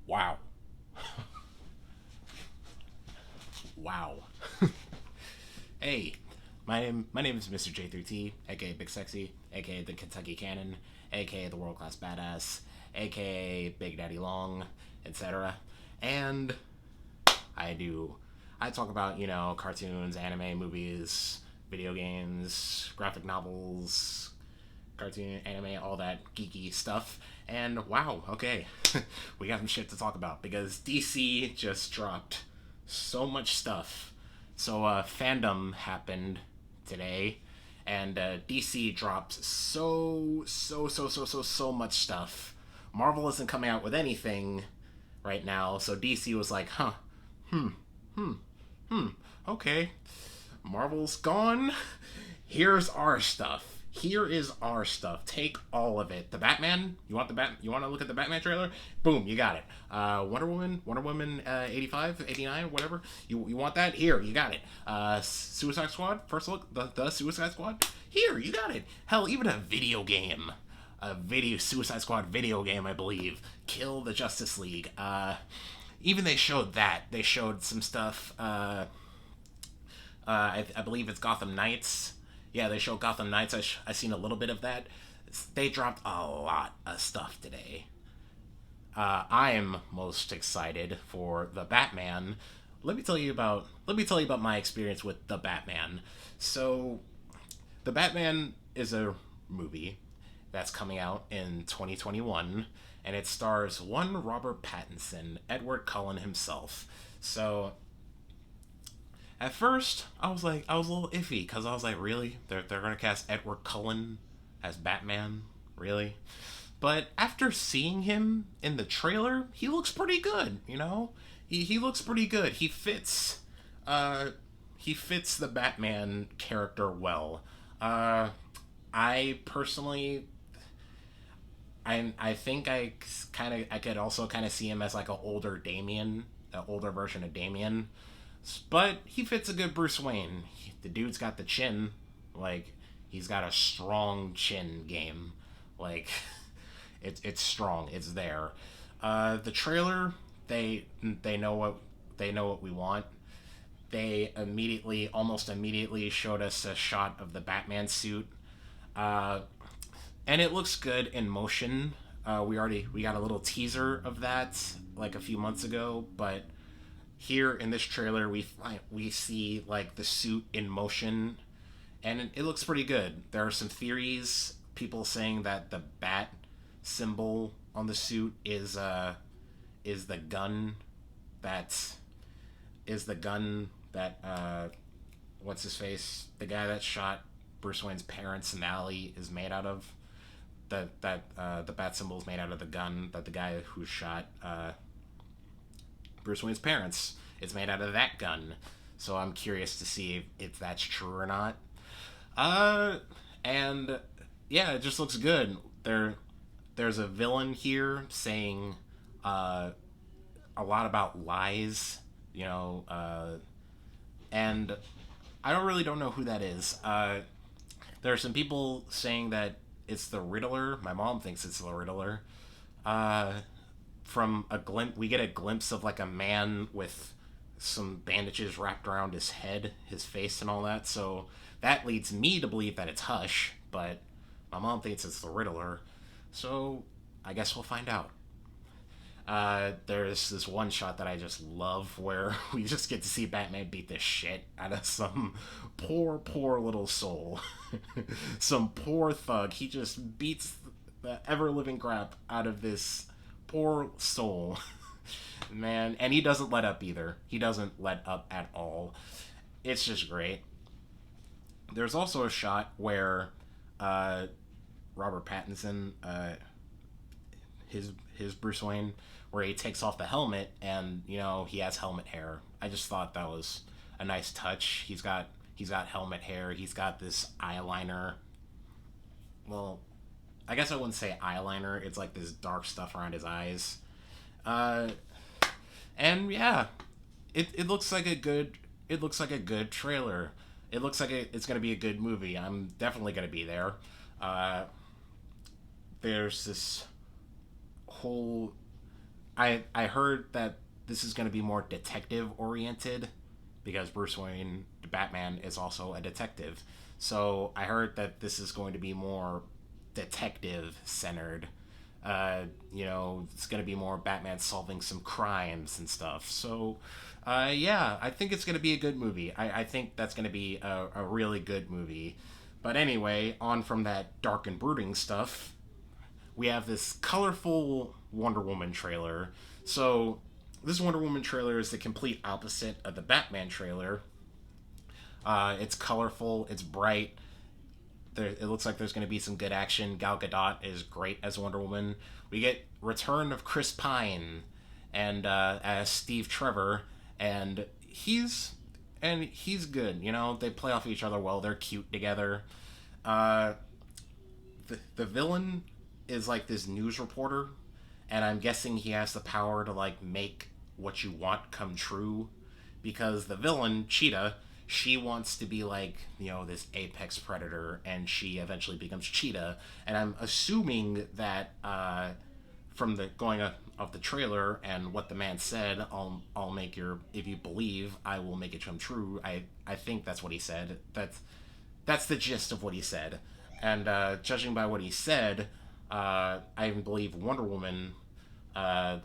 Wow. Wow. Hey, my name is Mr. J3T, aka Big Sexy, aka the Kentucky Cannon, aka the World Class Badass, aka Big Daddy Long, etc. And I do I talk about, cartoons, anime, movies, video games, graphic novels, cartoon, anime, all that geeky stuff. And wow, okay, we got some shit to talk about because DC just dropped so much stuff. So fandom happened today, and DC dropped so much stuff. Marvel isn't coming out with anything right now, so DC was like, huh, okay, Marvel's gone. Here's our stuff. Here is our stuff. Take all of it. The Batman. You want the Bat? You want to look at the Batman trailer? Boom, you got it. Wonder Woman, 85, 89, whatever. You want that? Here, you got it. Suicide Squad. First look, the Suicide Squad. Here, you got it. Hell, even a video game. Suicide Squad video game, I believe. Kill the Justice League. Even they showed that. They showed some stuff. I believe it's Gotham Knights. Yeah, they showed Gotham Knights. I seen a little bit of that. They dropped a lot of stuff today. I'm most excited for the Batman. Let me tell you about my experience with the Batman. So, the Batman is a movie that's coming out in 2021, and it stars one Robert Pattinson, Edward Cullen himself. So at first, I was a little iffy because I was like, really? They're gonna cast Edward Cullen as Batman, really? But after seeing him in the trailer, he looks pretty good. He looks pretty good. Uh, he fits the Batman character well. Uh, I personally, I think I could also kind of see him as like an older version of Damien, but he fits a good Bruce Wayne. The dude's got the chin, like he's got a strong chin game, like it's strong. It's there. The trailer, they know what we want. They almost immediately showed us a shot of the Batman suit, uh, and it looks good in motion. We got a little teaser of that like a few months ago, but here in this trailer we see like the suit in motion, and it looks pretty good. There are some theories, people saying that the bat symbol on the suit is the gun that what's his face, the guy that shot Bruce Wayne's parents in the alley is made out of. The bat symbol is made out of the gun that the guy who shot Bruce Wayne's parents is made out of that gun. So I'm curious to see if that's true or not. Uh, and yeah, it just looks good. There's a villain here saying uh, a lot about lies, and I don't know who that is. There are some people saying that it's the Riddler. My mom thinks it's the Riddler. Uh, from we get a glimpse of like a man with some bandages wrapped around his head, his face, and all that. So that leads me to believe that it's Hush, but my mom thinks it's the Riddler. So I guess we'll find out. There's this one shot that I just love where we just get to see Batman beat the shit out of some poor little soul. Some poor thug. He just beats the ever living crap out of this poor soul. Man, and he doesn't let up either. He doesn't let up at all. It's just great. There's also a shot where uh, Robert Pattinson, his Bruce Wayne, where he takes off the helmet and he has helmet hair. I just thought that was a nice touch. He's got helmet hair. He's got this eyeliner. Well, I guess I wouldn't say eyeliner. It's like this dark stuff around his eyes. Uh, and yeah, it looks like a good trailer. It looks like it's gonna be a good movie. I'm definitely gonna be there. Uh, there's this whole I heard that this is going to be more detective oriented because Bruce Wayne, the Batman, is also a detective. So I heard that this is going to be more detective centered. It's going to be more Batman solving some crimes and stuff. So, yeah, I think it's going to be a good movie. I think that's going to be a really good movie. But anyway, on from that dark and brooding stuff, we have this colorful Wonder Woman trailer. So, this Wonder Woman trailer is the complete opposite of the Batman trailer. It's colorful, it's bright. It looks like there's going to be some good action. Gal Gadot is great as Wonder Woman. We get return of Chris Pine and as Steve Trevor, and he's good. They play off each other well. They're cute together. Uh, the villain is like this news reporter, and I'm guessing he has the power to like make what you want come true, because the villain Cheetah, she wants to be like this apex predator, and she eventually becomes Cheetah. And I'm assuming that from the going of the trailer and what the man said, I'll make your, if you believe, I will make it come true. I think that's what he said. That's the gist of what he said. And judging by what he said, I believe Wonder Woman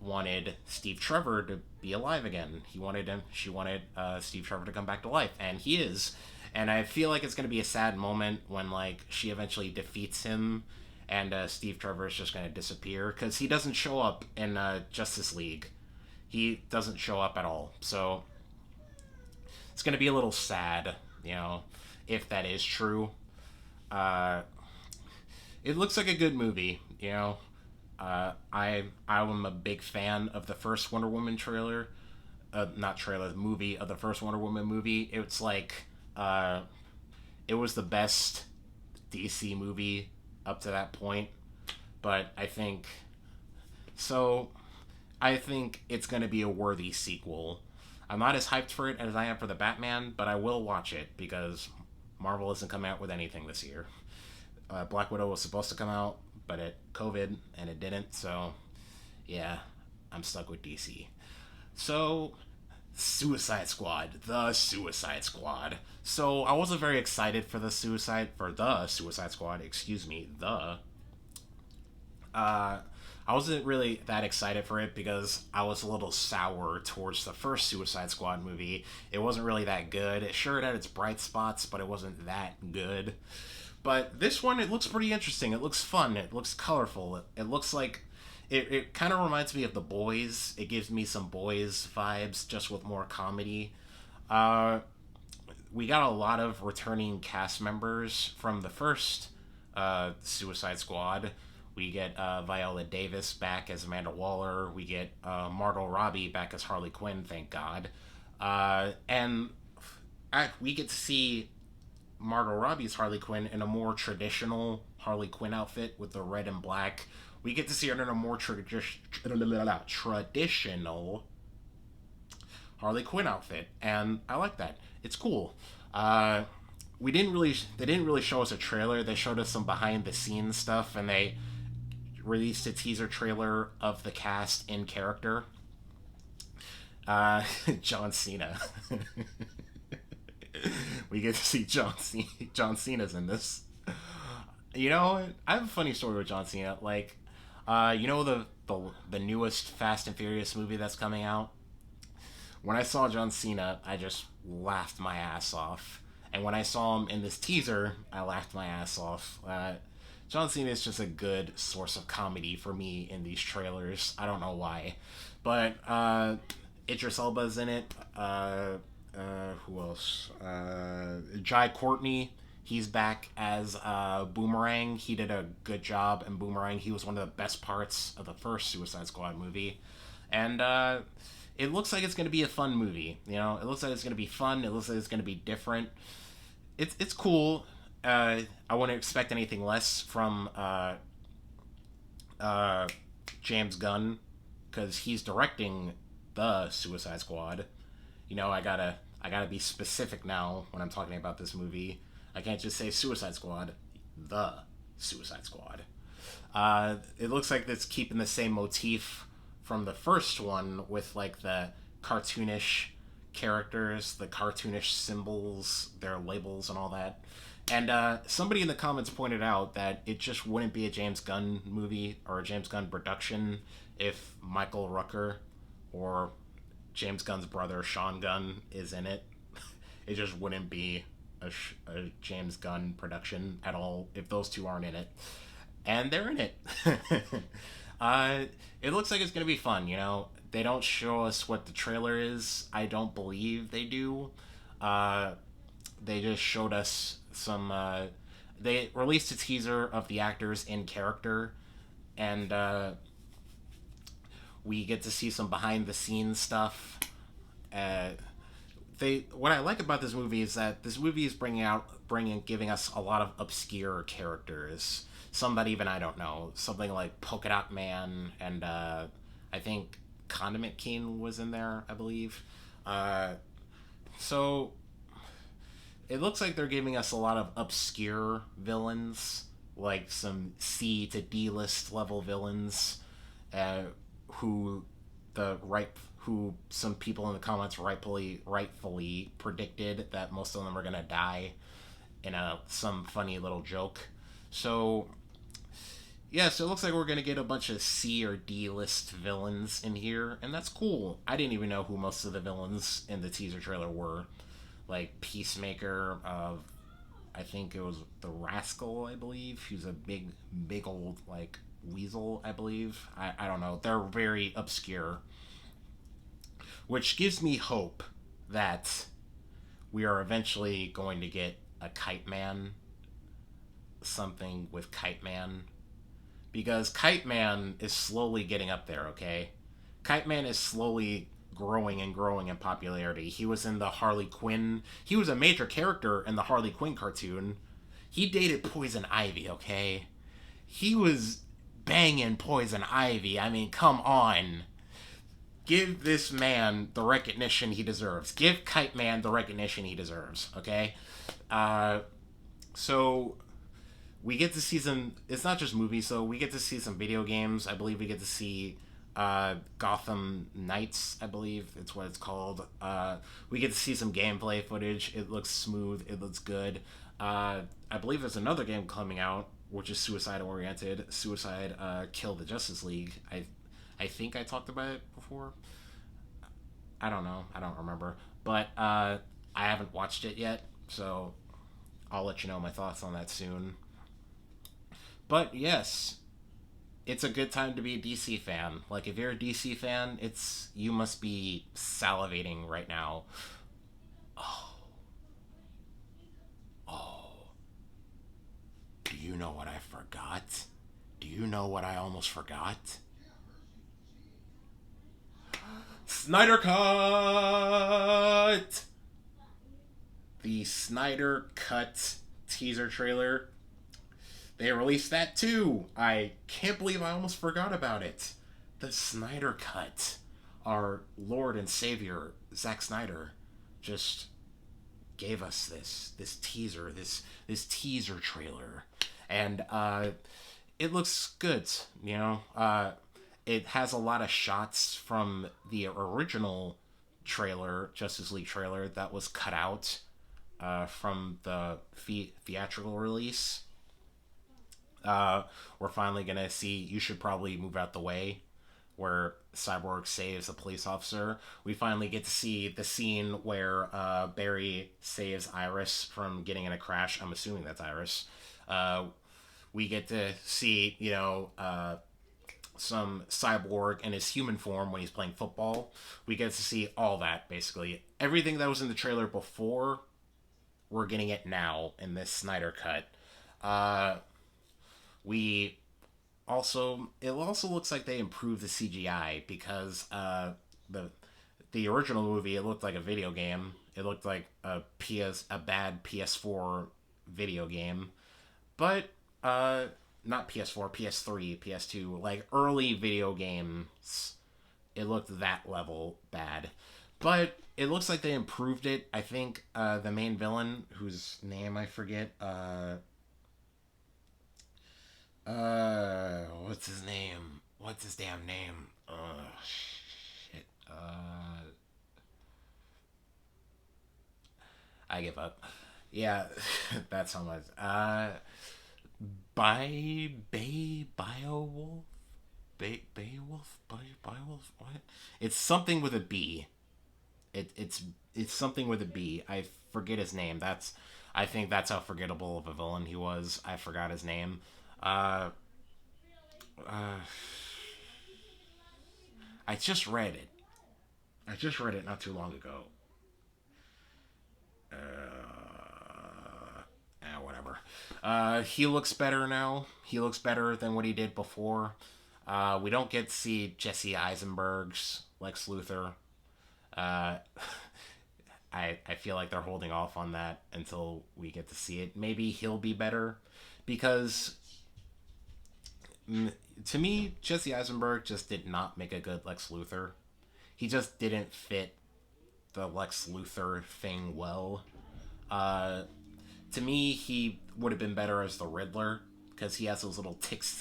wanted Steve Trevor to be alive again. She wanted Steve Trevor to come back to life, and he is. And I feel like it's going to be a sad moment when like she eventually defeats him, and Steve Trevor is just going to disappear because he doesn't show up in Justice League. He doesn't show up at all. So it's going to be a little sad, if that is true. Uh, it looks like a good movie. I'm a big fan of the first Wonder Woman trailer, not trailer, the movie of the first Wonder Woman movie. It's like it was the best DC movie up to that point, but I think it's going to be a worthy sequel. I'm not as hyped for it as I am for the Batman, but I will watch it because Marvel isn't coming out with anything this year. Black Widow was supposed to come out, but it COVID and it didn't. So, yeah, I'm stuck with DC. So, Suicide Squad, the Suicide Squad. So I wasn't very excited for the Suicide Squad. Excuse me, I wasn't really that excited for it because I was a little sour towards the first Suicide Squad movie. It wasn't really that good. It sure had its bright spots, but it wasn't that good. But this one, it looks pretty interesting. It looks fun. It looks colorful. It looks like it kind of reminds me of The Boys. It gives me some Boys vibes, just with more comedy. We got a lot of returning cast members from the first Suicide Squad. We get Viola Davis back as Amanda Waller. We get Margot Robbie back as Harley Quinn, thank God. And we get to see Margot Robbie's Harley Quinn in a more traditional Harley Quinn outfit with the red and black. We get to see her in a more traditional Harley Quinn outfit, and I like that. It's cool. They didn't really show us a trailer. They showed us some behind the scenes stuff, and they released a teaser trailer of the cast in character. John Cena. We get to see John Cena. John Cena's in this. I have a funny story with John Cena. Like, the newest Fast and Furious movie that's coming out. When I saw John Cena, I just laughed my ass off. And when I saw him in this teaser, I laughed my ass off. John Cena is just a good source of comedy for me in these trailers. I don't know why. But Idris Elba's in it. Who else? Jai Courtney. He's back as Boomerang. He did a good job in Boomerang. He was one of the best parts of the first Suicide Squad movie. And it looks like it's going to be a fun movie. It looks like it's going to be fun. It looks like it's going to be different. It's cool. I wouldn't expect anything less from James Gunn, because he's directing the Suicide Squad. I gotta be specific now when I'm talking about this movie. I can't just say Suicide Squad, the Suicide Squad. It looks like it's keeping the same motif from the first one with like the cartoonish characters, the cartoonish symbols, their labels, and all that. And somebody in the comments pointed out that it just wouldn't be a James Gunn movie or a James Gunn production if Michael Rooker or James Gunn's brother Sean Gunn is in it. It just wouldn't be a James Gunn production at all if those two aren't in it. And they're in it. uh, it looks like it's going to be fun, you know? They don't show us what the trailer is. I don't believe they do. Uh, they just showed us some. They released a teaser of the actors in character, and we get to see some behind the scenes stuff. Uh, what I like about this movie is that this movie is giving us a lot of obscure characters, some that even I don't know, something like Polka Dot Man, and I think Condiment King was in there, I believe. So it looks like they're giving us a lot of obscure villains, like some C to D list level villains, uh, who who some people in the comments rightfully predicted that most of them are gonna die in some funny little joke. So yeah, so it looks like we're gonna get a bunch of C or D list villains in here, and that's cool. I didn't even know who most of the villains in the teaser trailer were. Like Peacemaker, I think it was the Rascal, I believe. He's a big old like weasel, I believe. I don't know. They're very obscure, which gives me hope that we are eventually going to get a Kite Man, something with Kite Man, because Kite Man is slowly getting up there. Okay, Kite Man is slowly growing and growing in popularity. He was in the Harley Quinn. He was a major character in the Harley Quinn cartoon. He dated Poison Ivy, okay? He was banging Poison Ivy. I mean, come on. Give this man the recognition he deserves. Give Kite Man the recognition he deserves, okay? So we get to see some. It's not just movies, so we get to see some video games. I believe we get to see Gotham Knights, I believe it's what it's called. We get to see some gameplay footage. It looks smooth. It looks good. I believe there's another game coming out, which is suicide oriented. Suicide Kill the Justice League. I think I talked about it before. I don't know. I don't remember. But I haven't watched it yet, so I'll let you know my thoughts on that soon. But yes, it's a good time to be a DC fan. Like, if you're a DC fan, you must be salivating right now. Oh, oh. Do you know what I forgot? Do you know what I almost forgot? Snyder Cut! The Snyder Cut teaser trailer. They released that too. I can't believe I almost forgot about it. The Snyder Cut. Our Lord and Savior, Zack Snyder, just gave us this teaser, this teaser trailer. And it looks good, you know. It has a lot of shots from the original trailer, Justice League trailer, that was cut out from the theatrical release. We're finally gonna see You Should Probably Move Out the Way, where Cyborg saves a police officer. We finally get to see the scene where Barry saves Iris from getting in a crash. I'm assuming that's Iris. We get to see, you know, some Cyborg in his human form when he's playing football. We get to see all that, basically. Everything that was in the trailer before, we're getting it now in this Snyder Cut. It also looks like they improved the CGI, because the original movie, it looked like a video game. It looked like a bad PS4 video game. But not PS4, PS3, PS2, like early video games, it looked that level bad. But it looks like they improved it. I think the main villain, whose name I forget, what's his name? What's his damn name? Shit. I give up. Yeah, that's how much. Beowulf? Beowulf? Beowulf? What? It's something with a B. It's something with a B. I forget his name. I think that's how forgettable of a villain he was. I forgot his name. Uh, uh, I just read it. I just read it not too long ago. Whatever. He looks better now. He looks better than what he did before. We don't get to see Jesse Eisenberg's Lex Luthor. Uh, I feel like they're holding off on that until we get to see it. Maybe he'll be better because to me, Jesse Eisenberg just did not make a good Lex Luthor. He just didn't fit the Lex Luthor thing well. Uh, to me, he would have been better as the Riddler because he has those little ticks,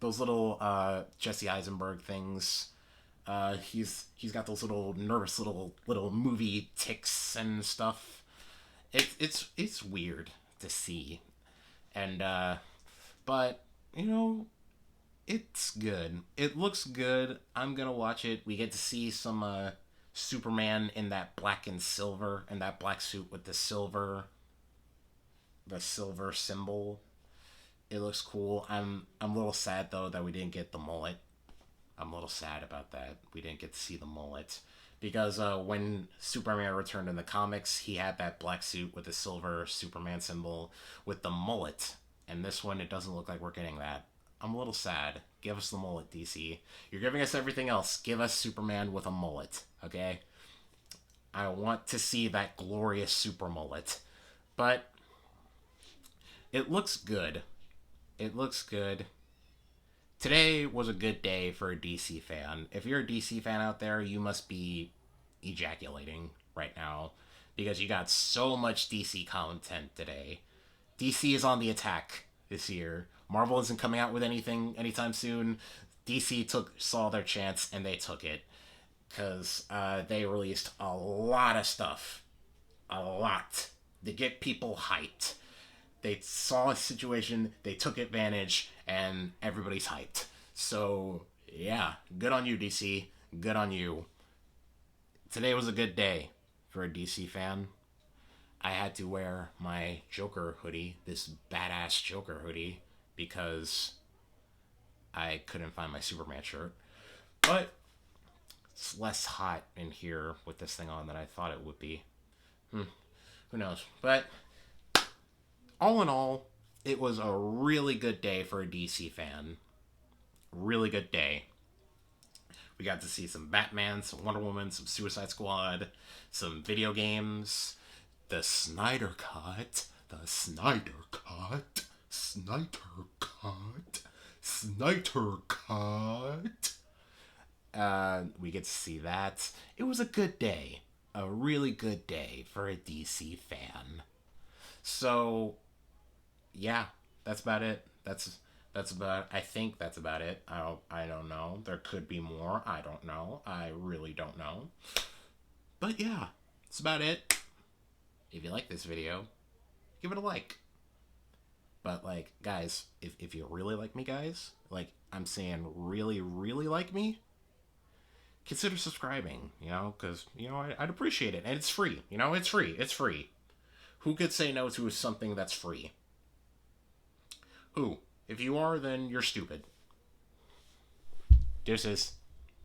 those little Jesse Eisenberg things. He's got those little nervous little movie ticks and stuff. It's weird to see, and but you know it's good. It looks good. I'm gonna watch it. We get to see some Superman in that black and silver, in that black suit with the silver symbol. It looks cool. I'm a little sad though that we didn't get the mullet. I'm a little sad about that. We didn't get to see the mullet because when Superman returned in the comics, he had that black suit with the silver Superman symbol with the mullet. And this one, it doesn't look like we're getting that. I'm a little sad. Give us the mullet, DC. You're giving us everything else. Give us Superman with a mullet, okay? I want to see that glorious super mullet. But it looks good. It looks good. Today was a good day for a DC fan. If you're a DC fan out there, you must be ejaculating right now because you got so much DC content today. DC is on the attack this year. Marvel isn't coming out with anything anytime soon. DC saw their chance and they took it because they released a lot of stuff, a lot to get people hyped. They saw a situation, they took advantage, and everybody's hyped. So, yeah, good on you, DC. Good on you. Today was a good day for a DC fan. I had to wear my Joker hoodie, this badass Joker hoodie, because I couldn't find my Superman shirt. But it's less hot in here with this thing on than I thought it would be. Who knows? But all in all, it was a really good day for a DC fan. Really good day. We got to see some Batman, some Wonder Woman, some Suicide Squad, some video games, the Snyder Cut, the Snyder Cut, Snyder Cut, Snyder Cut. We get to see that. It was a good day. A really good day for a DC fan. So, yeah, that's about it. That's about. I think that's about it. I don't know. There could be more. I don't know. I really don't know. But yeah, that's about it. If you like this video, give it a like. But like, guys, if you really like me, guys, like I'm saying, really, really like me, consider subscribing. Because I'd appreciate it, and it's free. It's free. It's free. Who could say no to something that's free? Who? If you are, then you're stupid. Deuces.